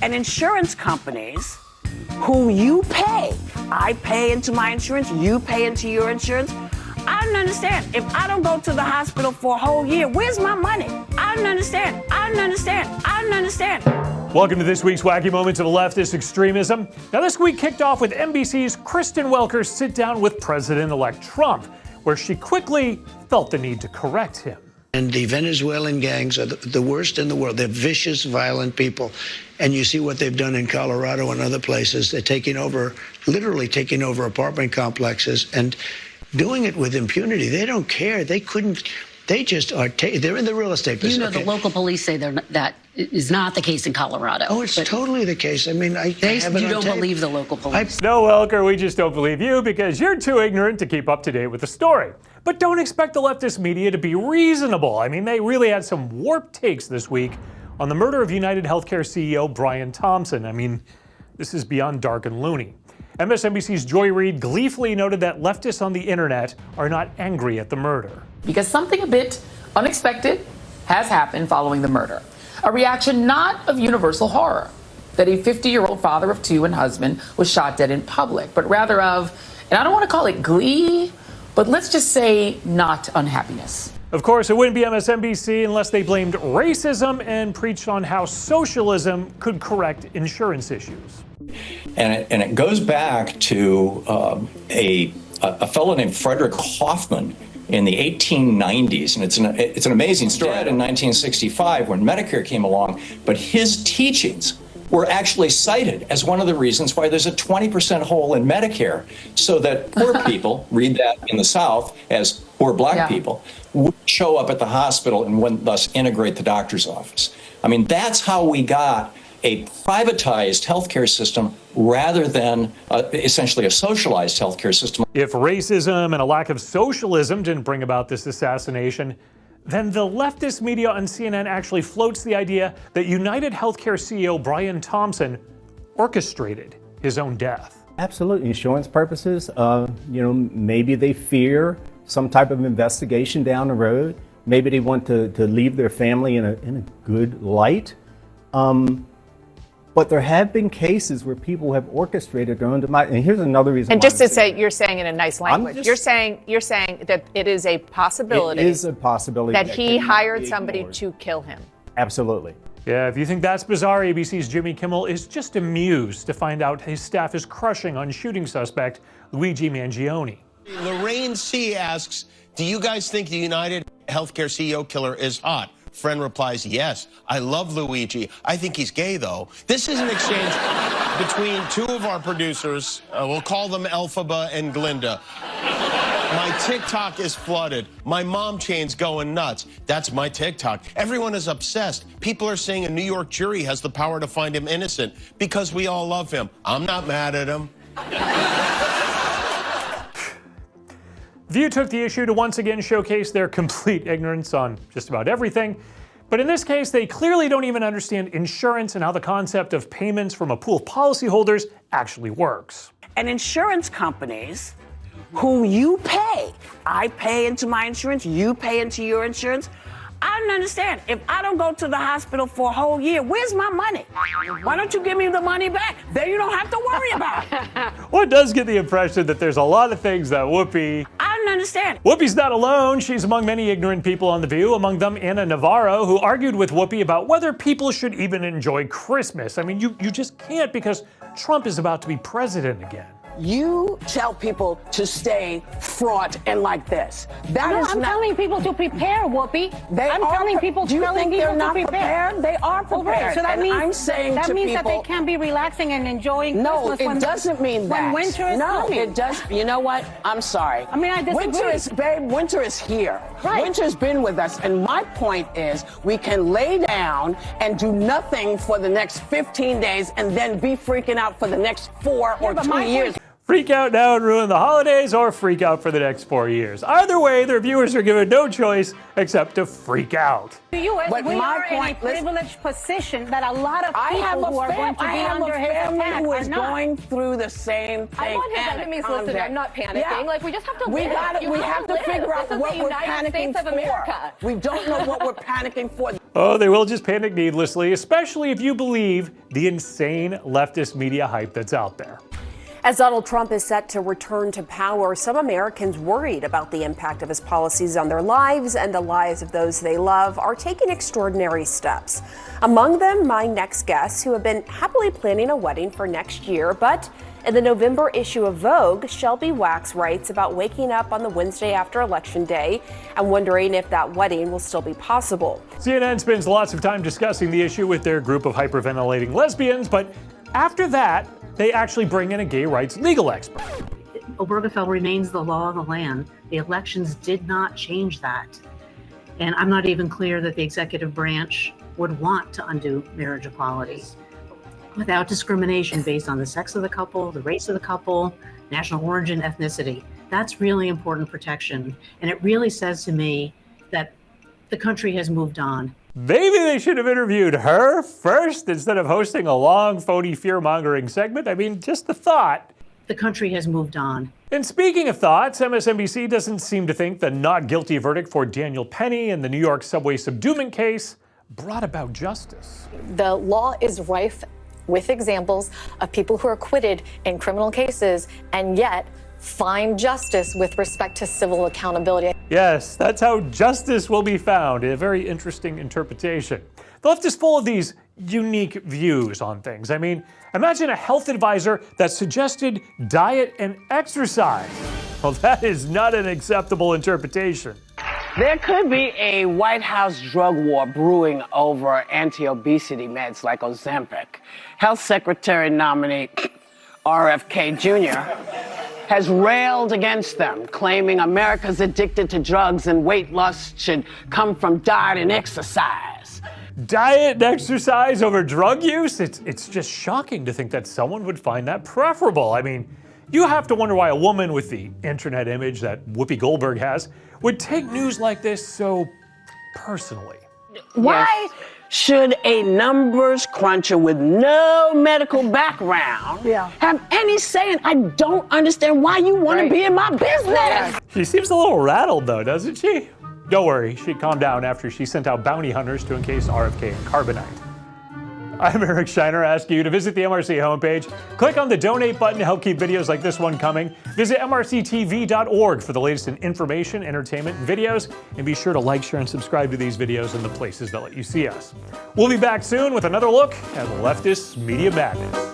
And insurance companies who you pay, I pay into my insurance, you pay into your insurance. I don't understand. If I don't go to the hospital for a whole year, where's my money? I don't understand. I don't understand. I don't understand. Welcome to this week's Wacky Moments of Leftist Extremism. Now, this week kicked off with NBC's Kristen Welker's sit-down with President-elect Trump, where she quickly felt the need to correct him. And the Venezuelan gangs are the worst in the world. They're vicious, violent people. And you see what they've done in Colorado and other places. They're taking over, literally taking over apartment complexes and doing it with impunity. They don't care. They couldn't. They just are. They're in the real estate business. You know, the local police say that is not the case in Colorado. Oh, it's totally the case. I mean, you don't believe the local police. No, Welker, we just don't believe you because you're too ignorant to keep up to date with the story. But don't expect the leftist media to be reasonable. I mean, they really had some warped takes this week on the murder of United Healthcare CEO Brian Thompson. I mean, this is beyond dark and loony. MSNBC's Joy Reid gleefully noted that leftists on the internet are not angry at the murder. Because something a bit unexpected has happened following the murder. A reaction not of universal horror, that a 50-year-old father of two and husband was shot dead in public, but rather of, and I don't want to call it glee, but let's just say not unhappiness. Of course, it wouldn't be MSNBC unless they blamed racism and preached on how socialism could correct insurance issues. And it goes back to a fellow named Frederick Hoffman in the 1890s, and it's an amazing story. In 1965, when Medicare came along, but his teachings were actually cited as one of the reasons why there's a 20% hole in Medicare, so that poor people, read that in the South as poor black people, would show up at the hospital and wouldn't thus integrate the doctor's office. I mean, that's how we got a privatized healthcare system rather than essentially a socialized healthcare system. If racism and a lack of socialism didn't bring about this assassination, then the leftist media on CNN actually floats the idea that United Healthcare CEO Brian Thompson orchestrated his own death. Absolutely, insurance purposes. Maybe they fear some type of investigation down the road. Maybe they want to leave their family in a good light. But there have been cases where people have orchestrated their own demise. And here's another reason. And just to say, you're saying in a nice language, you're saying that it is a possibility. It is a possibility that he hired somebody to kill him. Absolutely. Yeah, if you think that's bizarre, ABC's Jimmy Kimmel is just amused to find out his staff is crushing on shooting suspect Luigi Mangione. Lorraine C. asks, do you guys think the United Healthcare CEO killer is hot? Friend replies, yes, I love Luigi. I think he's gay, though. This is an exchange between two of our producers. We'll call them Elphaba and Glinda. My TikTok is flooded. My mom chain's going nuts. That's my TikTok. Everyone is obsessed. People are saying a New York jury has the power to find him innocent because we all love him. I'm not mad at him. View took the issue to once again showcase their complete ignorance on just about everything. But in this case, they clearly don't even understand insurance and how the concept of payments from a pool of policyholders actually works. And insurance companies who you pay, I pay into my insurance, you pay into your insurance. I don't understand. If I don't go to the hospital for a whole year, where's my money? Why don't you give me the money back? Then you don't have to worry about it. Well, it does get the impression that there's a lot of things that Whoopi... I don't understand. Whoopi's not alone. She's among many ignorant people on The View, among them Anna Navarro, who argued with Whoopi about whether people should even enjoy Christmas. I mean, you just can't because Trump is about to be president again. You tell people to stay fraught and like this. I'm telling people to prepare, Whoopi. I'm telling people to prepare. They're not prepared? They are prepared. So that means I'm saying that to means people, that they can't be relaxing and enjoying no, Christmas. it doesn't mean that. When winter is coming. No, it does. You know what? I'm sorry. I mean, I disagree. Winter is here. Right. Winter's been with us, and my point is we can lay down and do nothing for the next 15 days and then be freaking out for the next 4 or 2 years. Freak out now and ruin the holidays, or freak out for the next 4 years. Either way, their viewers are given no choice except to freak out. The U.S. But we my are point, in a privileged position that a lot of I have people who are going to be under his attack who are is not. going through the same thing. I want his Anna, enemies calm listening. down. I'm not panicking. Yeah. Like, we just have to We live. gotta, we have to live. figure out This is what the we're United panicking States of America. for. We don't know what we're panicking for. Oh, they will just panic needlessly, especially if you believe the insane leftist media hype that's out there. As Donald Trump is set to return to power, some Americans worried about the impact of his policies on their lives and the lives of those they love are taking extraordinary steps. Among them, my next guests who have been happily planning a wedding for next year, but in the November issue of Vogue, Shelby Wax writes about waking up on the Wednesday after Election Day and wondering if that wedding will still be possible. CNN spends lots of time discussing the issue with their group of hyperventilating lesbians, but after that, they actually bring in a gay rights legal expert. Obergefell remains the law of the land. The elections did not change that. And I'm not even clear that the executive branch would want to undo marriage equality without discrimination based on the sex of the couple, the race of the couple, national origin, ethnicity. That's really important protection. And it really says to me that the country has moved on. Maybe they should have interviewed her first instead of hosting a long, phony fear-mongering segment. I mean, just a thought. The country has moved on. And speaking of thoughts, MSNBC doesn't seem to think the not guilty verdict for Daniel Penny in the New York subway subduement case brought about justice. The law is rife with examples of people who are acquitted in criminal cases and yet find justice with respect to civil accountability. Yes, that's how justice will be found. A very interesting interpretation. The left is full of these unique views on things. I mean, imagine a health advisor that suggested diet and exercise. Well, that is not an acceptable interpretation. There could be a White House drug war brewing over anti-obesity meds like Ozempic. Health Secretary nominee RFK Jr. has railed against them, claiming America's addicted to drugs and weight loss should come from diet and exercise. Diet and exercise over drug use? It's just shocking to think that someone would find that preferable. I mean, you have to wonder why a woman with the internet image that Whoopi Goldberg has would take news like this so personally. Why should a numbers cruncher with no medical background have any say in? I don't understand why you want to be in my business. She seems a little rattled though, doesn't she? Don't worry, she calmed down after she sent out bounty hunters to encase RFK in carbonite. I'm Eric Shiner, asking you to visit the MRC homepage. Click on the donate button to help keep videos like this one coming. Visit MRCTV.org for the latest in information, entertainment, and videos. And be sure to like, share, and subscribe to these videos in the places that let you see us. We'll be back soon with another look at leftist media madness.